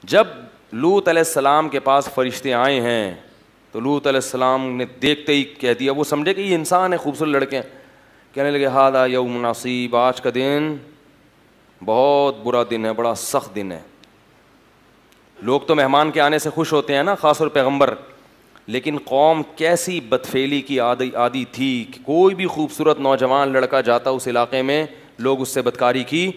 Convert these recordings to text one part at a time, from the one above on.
جب لوط علیہ السلام کے پاس فرشتے آئے ہیں تو لوط علیہ السلام نے دیکھتے ہی کہہ دیا, وہ سمجھے کہ یہ انسان ہے, خوبصورت لڑکے ہیں, کہنے لگے ھذا یوم عصیب, آج کا دن بہت برا دن ہے, بڑا سخت دن ہے. لوگ تو مہمان کے آنے سے خوش ہوتے ہیں نا, خاص طور پیغمبر, لیکن قوم کیسی بدفعلی کی عادی تھی کہ کوئی بھی خوبصورت نوجوان لڑکا جاتا اس علاقے میں, لوگ اس سے بدکاری کی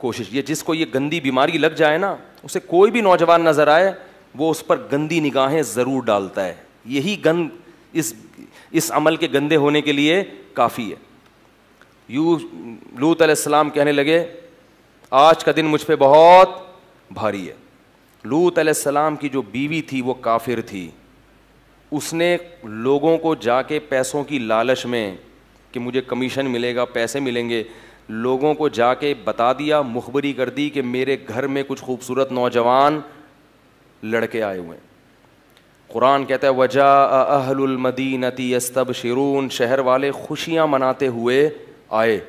کوشش. یہ جس کو یہ گندی بیماری لگ جائے نا, اسے کوئی بھی نوجوان نظر آئے وہ اس پر گندی نگاہیں ضرور ڈالتا ہے. یہی گند اس عمل کے گندے ہونے کے لیے کافی ہے. یوں لوط علیہ السلام کہنے لگے آج کا دن مجھ پہ بہت بھاری ہے. لوط علیہ السلام کی جو بیوی تھی وہ کافر تھی. اس نے لوگوں کو جا کے پیسوں کی لالچ میں کہ مجھے کمیشن ملے گا, پیسے ملیں گے, لوگوں کو جا کے بتا دیا, مخبری کر دی کہ میرے گھر میں کچھ خوبصورت نوجوان لڑکے آئے ہوئے ہیں. قرآن کہتا ہے وجاء اہل المدینۃ یستبشرون, شہر والے خوشیاں مناتے ہوئے آئے.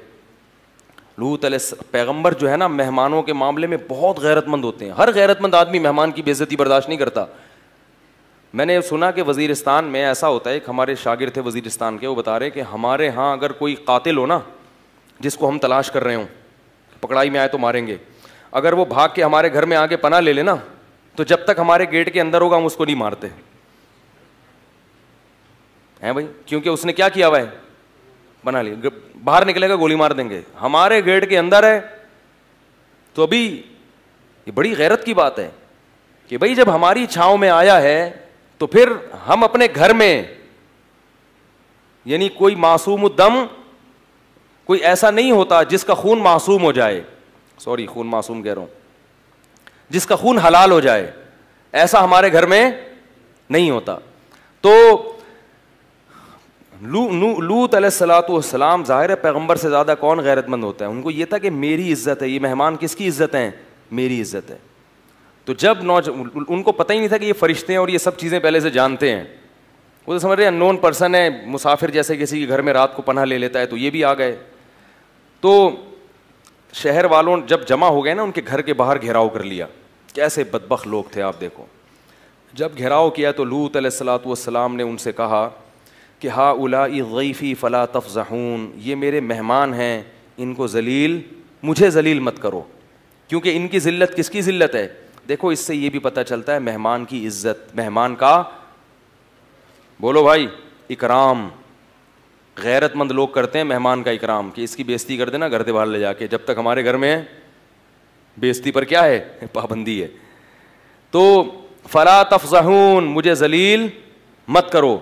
لوط علیہ پیغمبر جو ہے نا مہمانوں کے معاملے میں بہت غیرت مند ہوتے ہیں. ہر غیرت مند آدمی مہمان کی بے عزتی برداشت نہیں کرتا. میں نے سنا کہ وزیرستان میں ایسا ہوتا ہے, ایک ہمارے شاگرد تھے وزیرستان کے, وہ بتا رہے کہ ہمارے ہاں اگر کوئی قاتل ہو نا, جس کو ہم تلاش کر رہے ہوں, پکڑائی میں آئے تو ماریں گے, اگر وہ بھاگ کے ہمارے گھر میں آگے پناہ لے لے نا, تو جب تک ہمارے گیٹ کے اندر ہوگا ہم اس کو نہیں مارتے ہیں بھائی, کیونکہ اس نے کیا کیا ہوا ہے, بنا لیا. باہر نکلے گا گولی مار دیں گے, ہمارے گیٹ کے اندر ہے. تو ابھی یہ بڑی غیرت کی بات ہے کہ بھائی جب ہماری چھاؤں میں آیا ہے تو پھر ہم اپنے گھر میں, یعنی کوئی معصوم الدم, کوئی ایسا نہیں ہوتا جس کا خون معصوم ہو جائے, سوری خون معصوم کہہ رہا ہوں, جس کا خون حلال ہو جائے, ایسا ہمارے گھر میں نہیں ہوتا. تو لوط علیہ الصلوۃ والسلام, ظاہر ہے پیغمبر سے زیادہ کون غیرت مند ہوتا ہے, ان کو یہ تھا کہ میری عزت ہے, یہ مہمان کس کی عزت ہیں, میری عزت ہے. تو جب ان کو پتہ ہی نہیں تھا کہ یہ فرشتے ہیں اور یہ سب چیزیں پہلے سے جانتے ہیں, وہ تو سمجھ رہے ہیں ان نون پرسن ہے, مسافر جیسے کسی کے گھر میں رات کو پناہ لے لیتا ہے, تو یہ بھی آ گئے. تو شہر والوں جب جمع ہو گئے نا, ان کے گھر کے باہر گھیراؤ کر لیا. کیسے بدبخت لوگ تھے آپ دیکھو. جب گھیراؤ کیا تو لوط علیہ الصلوۃ والسلام نے ان سے کہا کہ ہؤلاء ضیفی فلا تفضحون, یہ میرے مہمان ہیں, ان کو ذلیل, مجھے ذلیل مت کرو, کیونکہ ان کی ذلت کس کی ذلت ہے. دیکھو اس سے یہ بھی پتہ چلتا ہے مہمان کی عزت, مہمان کا بولو بھائی اکرام. غیرت مند لوگ کرتے ہیں مہمان کا اکرام, کہ اس کی بے عزتی کر دینا گھر سے باہر لے جا کے, جب تک ہمارے گھر میں ہے بے عزتی پر کیا ہے, پابندی ہے. تو فلا تفضحون, مجھے ذلیل مت کرو.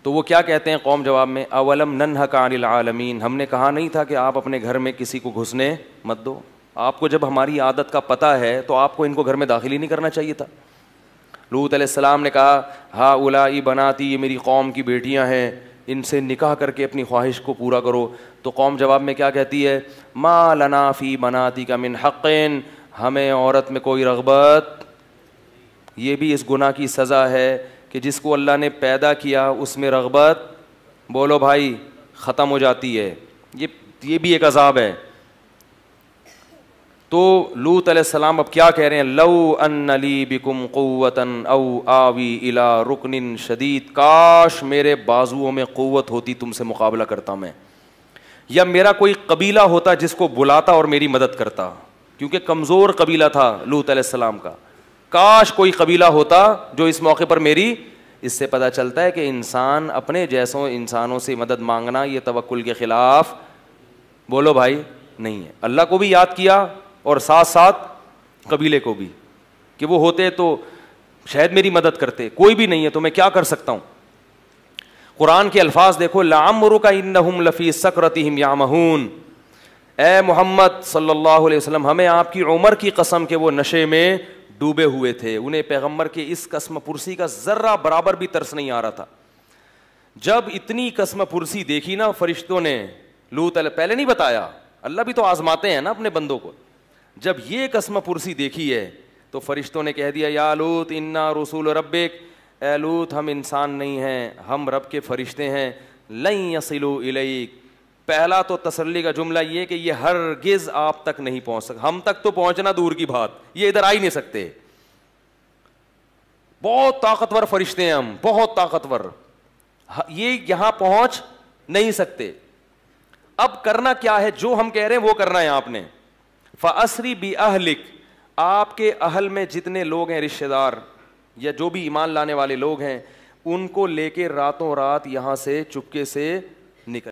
تو وہ کیا کہتے ہیں قوم جواب میں, اولم ننہک عن العالمین, ہم نے کہا نہیں تھا کہ آپ اپنے گھر میں کسی کو گھسنے مت دو. آپ کو جب ہماری عادت کا پتہ ہے تو آپ کو ان کو گھر میں داخل ہی نہیں کرنا چاہیے تھا. لوط علیہ السلام نے کہا ہؤلاء بناتی, یہ میری قوم کی بیٹیاں ہیں, ان سے نکاح کر کے اپنی خواہش کو پورا کرو. تو قوم جواب میں کیا کہتی ہے, ما لنا فی بناتک من حق, ہمیں عورت میں کوئی رغبت. یہ بھی اس گناہ کی سزا ہے کہ جس کو اللہ نے پیدا کیا اس میں رغبت, بولو بھائی, ختم ہو جاتی ہے. یہ بھی ایک عذاب ہے. تو لوط علیہ السلام اب کیا کہہ رہے ہیں, لو ان لی بکم قوتا او آوی الی رکن شدید, کاش میرے بازوؤں میں قوت ہوتی تم سے مقابلہ کرتا میں, یا میرا کوئی قبیلہ ہوتا جس کو بلاتا اور میری مدد کرتا, کیونکہ کمزور قبیلہ تھا لوط علیہ السلام کا. کاش کوئی قبیلہ ہوتا جو اس موقع پر میری. اس سے پتہ چلتا ہے کہ انسان اپنے جیسوں انسانوں سے مدد مانگنا یہ توکل کے خلاف, بولو بھائی, نہیں ہے. اللہ کو بھی یاد کیا اور ساتھ ساتھ قبیلے کو بھی, کہ وہ ہوتے تو شاید میری مدد کرتے, کوئی بھی نہیں ہے تو میں کیا کر سکتا ہوں. قرآن کے الفاظ دیکھو, لعمرک انہم لفی سکرتہم یعمہون, اے محمد صلی اللہ علیہ وسلم ہمیں آپ کی عمر کی قسم کہ وہ نشے میں ڈوبے ہوئے تھے. انہیں پیغمبر کے اس قسم پرسی کا ذرہ برابر بھی ترس نہیں آ رہا تھا. جب اتنی قسم پرسی دیکھی نا فرشتوں نے, لوط علیہ, پہلے نہیں بتایا, اللہ بھی تو آزماتے ہیں نا اپنے بندوں کو. جب یہ قسم پرسی دیکھی ہے تو فرشتوں نے کہہ دیا یا لوط انا رسول ربک, اے لوط ہم انسان نہیں ہیں, ہم رب کے فرشتے ہیں. لن یصلوا الیک, پہلا تو تسلی کا جملہ یہ کہ یہ ہرگز آپ تک نہیں پہنچ سکتا. ہم تک تو پہنچنا دور کی بات, یہ ادھر آ ہی نہیں سکتے. بہت طاقتور فرشتے ہیں ہم, بہت طاقتور, یہ یہاں پہنچ نہیں سکتے. اب کرنا کیا ہے, جو ہم کہہ رہے ہیں وہ کرنا ہے آپ نے. فَأَسْرِ بِأَهْلِكَ, آپ کے اہل میں جتنے لوگ ہیں, رشتہ دار یا جو بھی ایمان لانے والے لوگ ہیں, ان کو لے کے راتوں رات یہاں سے چپکے سے نکل